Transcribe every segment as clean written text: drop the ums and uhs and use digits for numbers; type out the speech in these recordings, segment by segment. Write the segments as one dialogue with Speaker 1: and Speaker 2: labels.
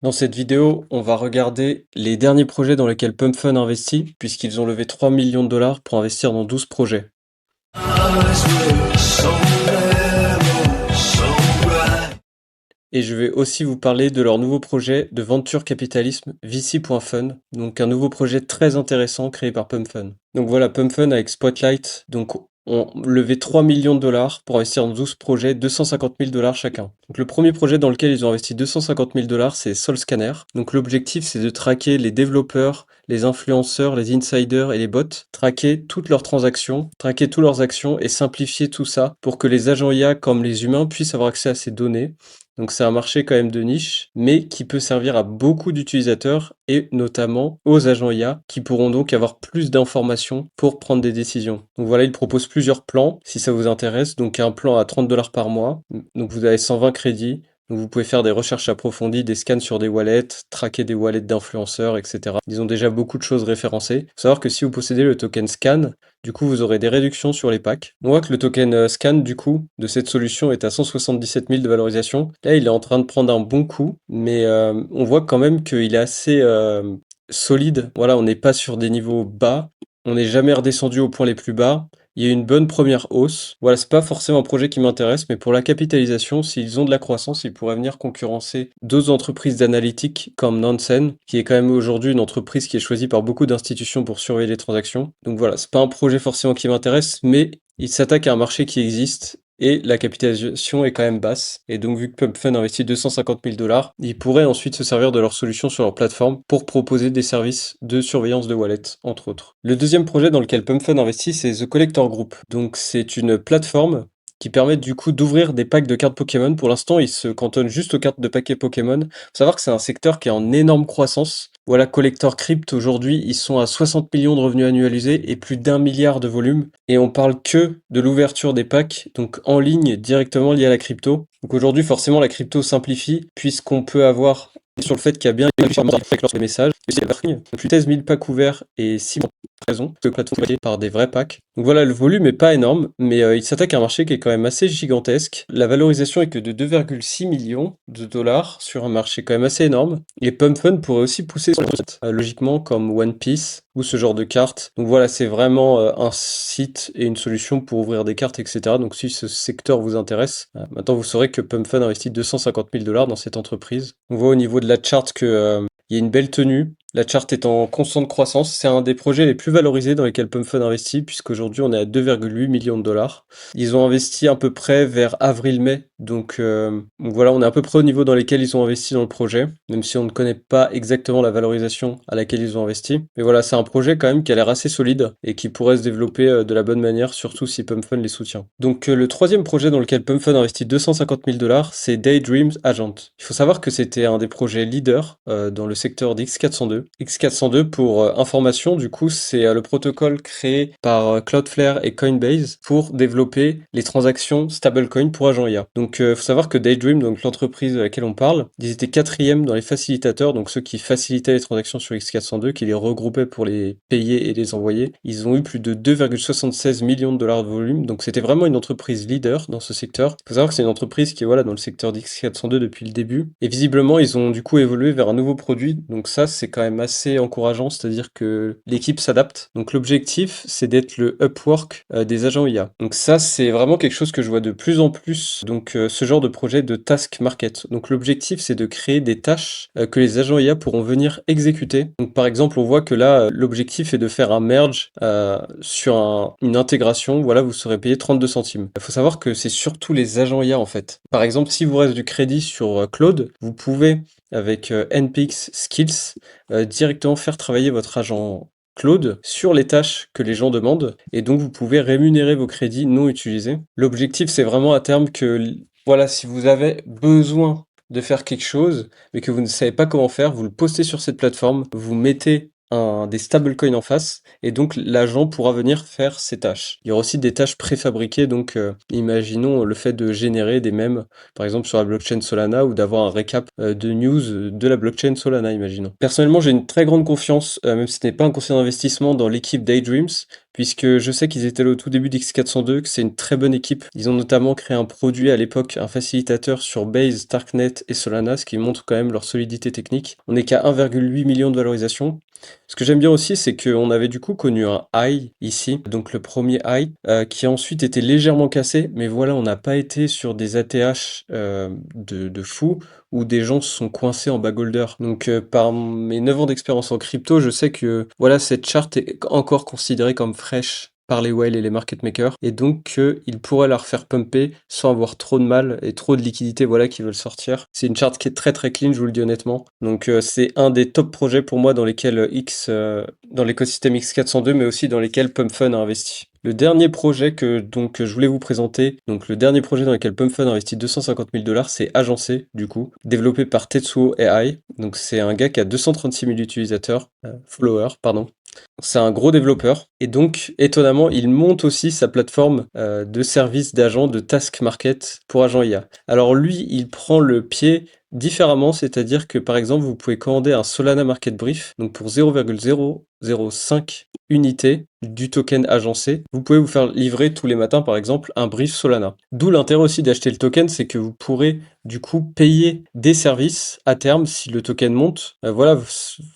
Speaker 1: Dans cette vidéo, on va regarder les derniers projets dans lesquels PumpFun investit, puisqu'ils ont levé 3 millions de dollars pour investir dans 12 projets. Et je vais aussi vous parler de leur nouveau projet de venture capitalisme VC.fun, donc un nouveau projet très intéressant créé par PumpFun. Donc voilà, PumpFun avec Spotlight, donc ont levé 3 millions de dollars pour investir dans 12 projets, 250 000 dollars chacun. Donc le premier projet dans lequel ils ont investi 250 000 dollars, c'est SoulScanner. Donc l'objectif, c'est de traquer les développeurs, les influenceurs, les insiders et les bots, traquer toutes leurs transactions, traquer toutes leurs actions et simplifier tout ça pour que les agents IA comme les humains puissent avoir accès à ces données. Donc c'est un marché quand même de niche, mais qui peut servir à beaucoup d'utilisateurs et notamment aux agents IA qui pourront donc avoir plus d'informations pour prendre des décisions. Donc voilà, il propose plusieurs plans si ça vous intéresse. Donc un plan à 30 dollars par mois. Donc vous avez 120 crédits. Donc vous pouvez faire des recherches approfondies, des scans sur des wallets, traquer des wallets d'influenceurs, etc. Ils ont déjà beaucoup de choses référencées. Il faut savoir que si vous possédez le token Scan, du coup, vous aurez des réductions sur les packs. On voit que le token Scan, du coup, de cette solution est à 177 000 de valorisation. Là, il est en train de prendre un bon coup, mais on voit quand même qu'il est assez solide. Voilà, on n'est pas sur des niveaux bas. On n'est jamais redescendu aux points les plus bas. Il y a une bonne première hausse. Voilà, c'est pas forcément un projet qui m'intéresse, mais pour la capitalisation, s'ils ont de la croissance, ils pourraient venir concurrencer d'autres entreprises d'analytique comme Nansen, qui est quand même aujourd'hui une entreprise qui est choisie par beaucoup d'institutions pour surveiller les transactions. Donc voilà, c'est pas un projet forcément qui m'intéresse, mais il s'attaque à un marché qui existe et la capitalisation est quand même basse. Et donc, vu que PumpFun investit 250 000 dollars, ils pourraient ensuite se servir de leur solution sur leur plateforme pour proposer des services de surveillance de wallet, entre autres. Le deuxième projet dans lequel PumpFun investit, c'est The Collector Group. Donc, c'est une plateforme qui permet du coup d'ouvrir des packs de cartes Pokémon. Pour l'instant, ils se cantonnent juste aux cartes de paquets Pokémon. Faut savoir que c'est un secteur qui est en énorme croissance. Voilà, Collector Crypt, aujourd'hui, ils sont à 60 millions de revenus annualisés et plus d'1 milliard de volume. Et on parle que de l'ouverture des packs, donc en ligne, directement lié à la crypto. Donc aujourd'hui, forcément, la crypto simplifie, puisqu'on peut avoir sur le fait qu'il y a bien les messages, plus de 16 000 packs ouverts et 6 raison que plateforme par des vrais packs. Donc voilà, le volume est pas énorme, mais il s'attaque à un marché qui est quand même assez gigantesque. La valorisation est que de 2,6 millions de dollars sur un marché quand même assez énorme. Et PumpFun pourrait aussi pousser sur le site, logiquement comme One Piece ou ce genre de cartes. Donc voilà, c'est vraiment un site et une solution pour ouvrir des cartes, etc. Donc si ce secteur vous intéresse, maintenant vous saurez que PumpFun investit 250 000 dollars dans cette entreprise. On voit au niveau de la charte que il y a une belle tenue. La charte est en constante croissance. C'est un des projets les plus valorisés dans lesquels PumpFun investit, puisqu'aujourd'hui on est à 2,8 millions de dollars. Ils ont investi à peu près vers avril-mai. Donc voilà, on est à peu près au niveau dans lequel ils ont investi dans le projet, même si on ne connaît pas exactement la valorisation à laquelle ils ont investi. Mais voilà, c'est un projet quand même qui a l'air assez solide et qui pourrait se développer de la bonne manière, surtout si PumpFun les soutient. Donc le troisième projet dans lequel PumpFun investit 250 000 dollars, c'est Daydreams Agent. Il faut savoir que c'était un des projets leaders dans le secteur d'X402. X402, pour information, du coup, c'est le protocole créé par Cloudflare et Coinbase pour développer les transactions stablecoin pour agents IA. Donc, il faut savoir que Daydream, donc l'entreprise à laquelle on parle, ils étaient quatrième dans les facilitateurs, donc ceux qui facilitaient les transactions sur X402, qui les regroupaient pour les payer et les envoyer. Ils ont eu plus de 2,76 millions de dollars de volume, donc c'était vraiment une entreprise leader dans ce secteur. Il faut savoir que c'est une entreprise qui est voilà, dans le secteur d'X402 depuis le début, et visiblement, ils ont du coup évolué vers un nouveau produit, donc ça, c'est quand même assez encourageant, c'est-à-dire que l'équipe s'adapte. Donc l'objectif, c'est d'être le Upwork des agents IA. Donc ça, c'est vraiment quelque chose que je vois de plus en plus, donc ce genre de projet de task market. Donc l'objectif, c'est de créer des tâches que les agents IA pourront venir exécuter. Donc par exemple, on voit que là, l'objectif est de faire un merge sur une intégration. Voilà, vous serez payé 32 centimes. Il faut savoir que c'est surtout les agents IA en fait. Par exemple, si vous reste du crédit sur Claude, vous pouvez avec NPX Skills directement faire travailler votre agent Claude sur les tâches que les gens demandent et donc vous pouvez rémunérer vos crédits non utilisés. L'objectif c'est vraiment à terme que voilà, si vous avez besoin de faire quelque chose mais que vous ne savez pas comment faire, vous le postez sur cette plateforme, vous mettez des stablecoins en face et donc l'agent pourra venir faire ses tâches. Il y aura aussi des tâches préfabriquées, donc imaginons le fait de générer des mèmes par exemple sur la blockchain Solana ou d'avoir un récap de news de la blockchain Solana, imaginons. Personnellement, j'ai une très grande confiance, même si ce n'est pas un conseil d'investissement, dans l'équipe Daydreams, puisque je sais qu'ils étaient là au tout début d'X402, que c'est une très bonne équipe. Ils ont notamment créé un produit à l'époque, un facilitateur sur Base, Darknet et Solana, ce qui montre quand même leur solidité technique. On n'est qu'à 1,8 million de valorisation. Ce que j'aime bien aussi, c'est qu'on avait du coup connu un high ici, donc le premier high, qui a ensuite été légèrement cassé, mais voilà, on n'a pas été sur des ATH de fou, où des gens se sont coincés en backholder. Donc par mes 9 ans d'expérience en crypto, je sais que voilà, cette charte est encore considérée comme fraîche par les whales et les market makers, et donc ils pourraient la refaire pumper sans avoir trop de mal et trop de liquidités voilà, qui veulent sortir. C'est une charte qui est très très clean, je vous le dis honnêtement. Donc c'est un des top projets pour moi dans lesquels dans l'écosystème X402, mais aussi dans lesquels PumpFun a investi. Le dernier projet que je voulais vous présenter, donc le dernier projet dans lequel PumpFun a investi 250 000 $, c'est Agencé, du coup, développé par Tetsuo AI. Donc c'est un gars qui a 236 000 utilisateurs, followers, pardon. C'est un gros développeur et donc étonnamment il monte aussi sa plateforme de service d'agent de Task Market pour agent IA. Alors lui il prend le pied différemment, c'est-à-dire que par exemple vous pouvez commander un Solana Market Brief, donc pour 0,005 unités du token agencé, vous pouvez vous faire livrer tous les matins par exemple un brief Solana. D'où l'intérêt aussi d'acheter le token, c'est que vous pourrez du coup payer des services à terme si le token monte. Voilà,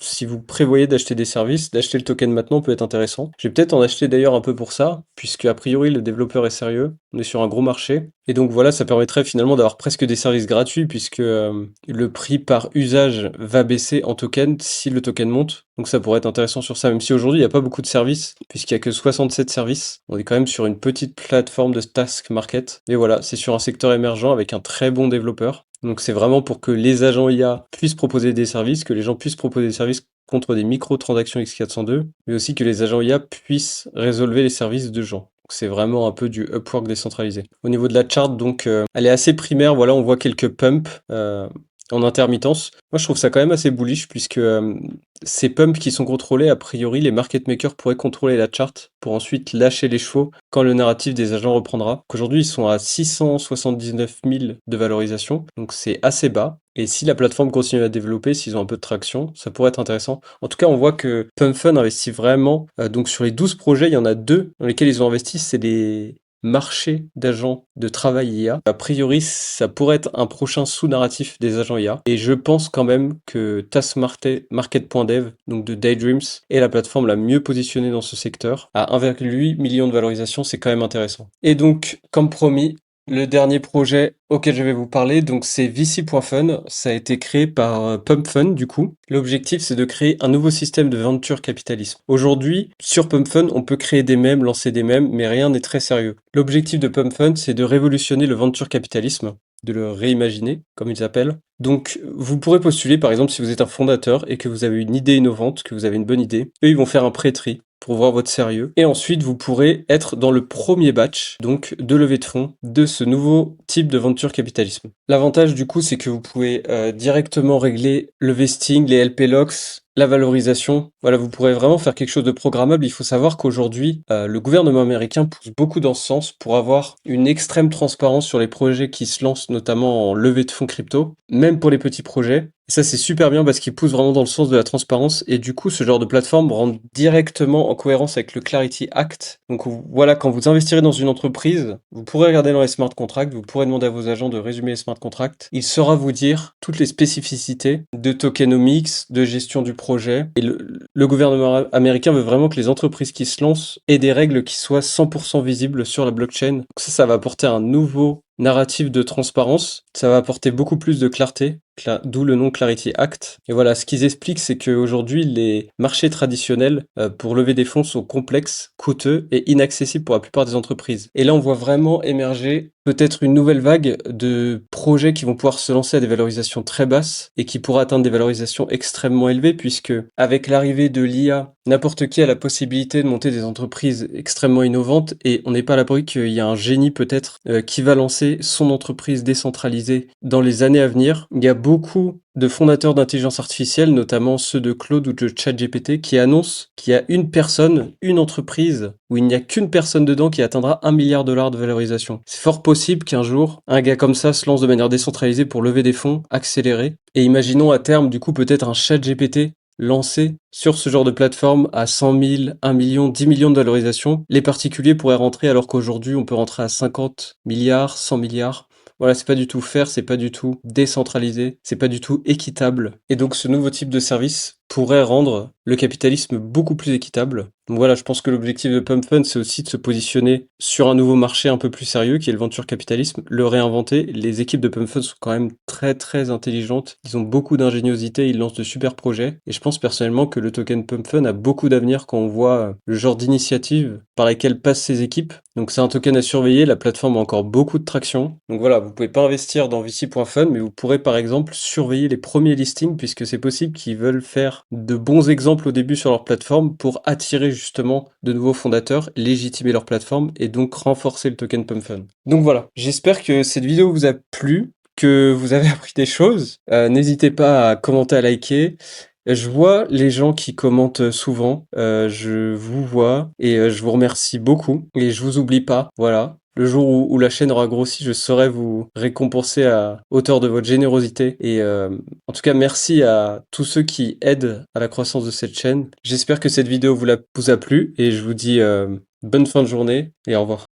Speaker 1: si vous prévoyez d'acheter des services, d'acheter le token maintenant peut être intéressant. Je vais peut-être en acheter d'ailleurs un peu pour ça, puisque a priori le développeur est sérieux, on est sur un gros marché. Et donc voilà, ça permettrait finalement d'avoir presque des services gratuits, puisque le prix par usage va baisser en token si le token monte. Donc ça pourrait être intéressant sur ça, même si aujourd'hui il n'y a pas beaucoup de services, puisqu'il n'y a que 67 services. On est quand même sur une petite plateforme de task market. Mais voilà, c'est sur un secteur émergent avec un très bon développeur. Donc c'est vraiment pour que les agents IA puissent proposer des services, que les gens puissent proposer des services contre des micro-transactions X402, mais aussi que les agents IA puissent résolver les services de gens. C'est vraiment un peu du Upwork décentralisé. Au niveau de la chart, donc, elle est assez primaire. Voilà, on voit quelques pumps en intermittence. Moi, je trouve ça quand même assez bullish puisque ces pumps qui sont contrôlés, a priori, les market makers pourraient contrôler la chart pour ensuite lâcher les chevaux quand le narratif des agents reprendra. Qu'aujourd'hui, ils sont à 679 000 de valorisation, donc c'est assez bas. Et si la plateforme continue à développer, s'ils ont un peu de traction, ça pourrait être intéressant. En tout cas, on voit que PumpFun investit vraiment. Donc sur les 12 projets, il y en a 2 dans lesquels ils ont investi, c'est des marchés d'agents de travail IA. A priori, ça pourrait être un prochain sous-narratif des agents IA. Et je pense quand même que taskmarket.dev, donc de Daydreams, est la plateforme la mieux positionnée dans ce secteur. À 1,8 million de valorisation, c'est quand même intéressant. Et donc, comme promis, le dernier projet auquel je vais vous parler, donc c'est VC.fun. Ça a été créé par PumpFun, du coup. L'objectif, c'est de créer un nouveau système de venture capitalisme. Aujourd'hui, sur PumpFun, on peut créer des mèmes, lancer des mèmes, mais rien n'est très sérieux. L'objectif de PumpFun, c'est de révolutionner le venture capitalisme, de le réimaginer, comme ils appellent. Donc, vous pourrez postuler, par exemple, si vous êtes un fondateur et que vous avez une idée innovante, que vous avez une bonne idée. Eux, ils vont faire un pré-tri pour voir votre sérieux. Et ensuite, vous pourrez être dans le premier batch, donc de levée de fonds, de ce nouveau type de venture capitalisme. L'avantage, du coup, c'est que vous pouvez directement régler le vesting, les LP locks, la valorisation. Voilà, vous pourrez vraiment faire quelque chose de programmable. Il faut savoir qu'aujourd'hui, le gouvernement américain pousse beaucoup dans ce sens pour avoir une extrême transparence sur les projets qui se lancent, notamment en levée de fonds crypto, même pour les petits projets. Et ça, c'est super bien parce qu'il pousse vraiment dans le sens de la transparence. Et du coup, ce genre de plateforme rentre directement en cohérence avec le Clarity Act. Donc voilà, quand vous investirez dans une entreprise, vous pourrez regarder dans les smart contracts, vous pourrez demander à vos agents de résumer les smart contracts. Il saura vous dire toutes les spécificités de tokenomics, de gestion du projet. Et le gouvernement américain veut vraiment que les entreprises qui se lancent aient des règles qui soient 100% visibles sur la blockchain. Donc ça va apporter un nouveau narratif de transparence, ça va apporter beaucoup plus de clarté, d'où le nom Clarity Act. Et voilà, ce qu'ils expliquent, c'est qu'aujourd'hui, les marchés traditionnels pour lever des fonds sont complexes, coûteux et inaccessibles pour la plupart des entreprises. Et là, on voit vraiment émerger peut-être une nouvelle vague de projets qui vont pouvoir se lancer à des valorisations très basses et qui pourraient atteindre des valorisations extrêmement élevées, puisque avec l'arrivée de l'IA, n'importe qui a la possibilité de monter des entreprises extrêmement innovantes, et on n'est pas à l'abri qu'il y a un génie peut-être qui va lancer son entreprise décentralisée dans les années à venir. Il y a beaucoup de fondateurs d'intelligence artificielle, notamment ceux de Claude ou de ChatGPT, qui annoncent qu'il y a une personne, une entreprise, où il n'y a qu'une personne dedans qui atteindra 1 milliard de dollars de valorisation. C'est fort possible qu'un jour, un gars comme ça se lance de manière décentralisée pour lever des fonds, accélérer, et imaginons à terme, du coup, peut-être un ChatGPT lancer sur ce genre de plateforme à 100 000, 1 million, 10 millions de valorisation. Les particuliers pourraient rentrer alors qu'aujourd'hui on peut rentrer à 50 milliards, 100 milliards. Voilà, c'est pas du tout fair, c'est pas du tout décentralisé, c'est pas du tout équitable. Et donc ce nouveau type de service pourrait rendre le capitalisme beaucoup plus équitable. Donc voilà, je pense que l'objectif de Pump Fund, c'est aussi de se positionner sur un nouveau marché un peu plus sérieux, qui est le venture capitalisme, le réinventer. Les équipes de Pump Fund sont quand même très très intelligentes, ils ont beaucoup d'ingéniosité, ils lancent de super projets, et je pense personnellement que le token Pump Fund a beaucoup d'avenir quand on voit le genre d'initiative par laquelle passent ces équipes. Donc c'est un token à surveiller, la plateforme a encore beaucoup de traction. Donc voilà, vous pouvez pas investir dans VC.fun, mais vous pourrez par exemple surveiller les premiers listings, puisque c'est possible qu'ils veulent faire de bons exemples au début sur leur plateforme pour attirer justement de nouveaux fondateurs, légitimer leur plateforme et donc renforcer le token PumpFun. Donc voilà, j'espère que cette vidéo vous a plu, que vous avez appris des choses. N'hésitez pas à commenter, à liker. Je vois les gens qui commentent souvent, je vous vois et je vous remercie beaucoup et je vous oublie pas, voilà. Le jour où la chaîne aura grossi, je saurai vous récompenser à hauteur de votre générosité. Et en tout cas, merci à tous ceux qui aident à la croissance de cette chaîne. J'espère que cette vidéo vous a plu et je vous dis bonne fin de journée et au revoir.